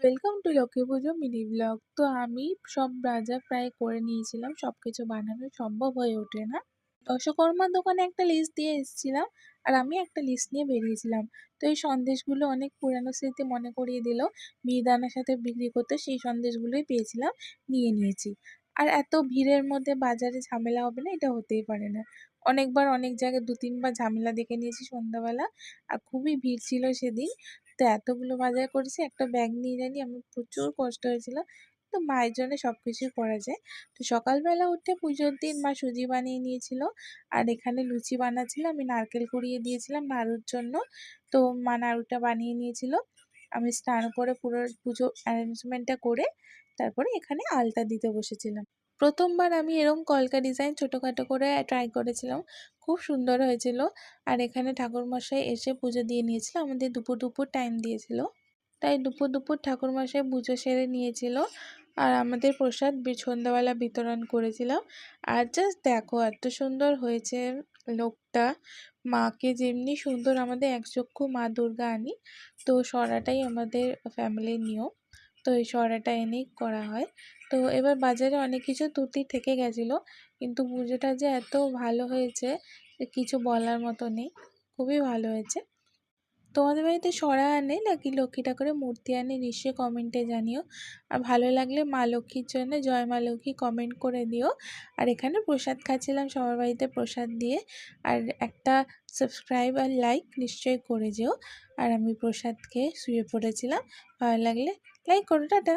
Welcome to Lakshmi Puja mini blog. তো আমি সব বাজার প্রায় করে নিয়েছিলাম, সবকিছু বানানো সম্ভব হয়ে ওঠে না। দশকর্মার দোকানে একটা লিস্ট দিয়ে এসেছিলাম, আর আমি একটা লিস্ট নিয়ে বেরিয়েছিলাম। তো এই সন্দেশগুলো অনেক পুরানো স্মৃতি মনে করিয়ে দিল। মিহিদানার সাথে বিক্রি করতে সেই সন্দেশগুলোই পেয়েছিলাম, নিয়ে নিয়েছি। আর এত ভিড়ের মধ্যে বাজারে ঝামেলা হবে না, এটা হতেই পারে না। অনেকবার অনেক জায়গায় ২-৩ বার ঝামেলা দেখে নিয়েছি সন্ধ্যাবেলা। আর খুবই ভিড় ছিল সেদিন। তো এতগুলো বাজার করেছি, একটা ব্যাগ নিয়ে যাইনি, আমার প্রচুর কষ্ট হয়েছিল। তো মায়ের জন্য সবকিছুই করা যায়। তো সকালবেলা উঠে পুজোর দিন মা সুজি বানিয়ে নিয়েছিল, আর এখানে লুচি বানাচ্ছিল। আমি নারকেল কুড়িয়ে দিয়েছিলাম নাড়ুর জন্য। তো মা নাড়ুটা বানিয়ে নিয়েছিল। আমি স্নান করে পুরো পুজো অ্যারেঞ্জমেন্টটা করে তারপরে এখানে আলতা দিতে বসেছিলাম। প্রথমবার আমি এরকম কলকা ডিজাইন ছোটোখাটো করে ট্রাই করেছিলাম, খুব সুন্দর হয়েছিল। আর এখানে ঠাকুরমশাই এসে পুজো দিয়ে নিয়েছিল, আমাদের দুপুর দুপুর টাইম দিয়েছিল। তাই দুপুর দুপুর ঠাকুরমশাই পুজো সেরে নিয়েছিল, আর আমাদের প্রসাদ সন্ধ্যাবেলা বিতরণ করেছিলাম। আর জাস্ট দেখো এত সুন্দর হয়েছে লোকটা। মাকে যেমনি সুন্দর আমাদের একচক্ষু মা দুর্গা আনি, তো সরাটাই আমাদের ফ্যামিলির নিয়ম। তো এই সরাটা এনেই করা হয়। তো এবার বাজারে অনেক কিছু ত্রুটি থেকে গেছিলো, কিন্তু পুজোটা যে এত ভালো হয়েছে যে কিছু বলার মতো নেই। খুবই ভালো হয়েছে। তোমাদের বাড়িতে সরা আনে নাকি লক্ষ্মী ঠাকুরের মূর্তি আনে নিশ্চয়ই কমেন্টে জানিও। আর ভালো লাগলে মা লক্ষ্মীর জন্য জয় মা লক্ষ্মী কমেন্ট করে দিও। আর এখানে প্রসাদ খাচ্ছিলাম সবার বাড়িতে প্রসাদ দিয়ে। আর একটা সাবস্ক্রাইব আর লাইক নিশ্চয়ই করে যেও। আর আমি প্রসাদ খেয়ে শুয়ে পড়েছিলাম। ভালো লাগলে লাইক করো, টাটা।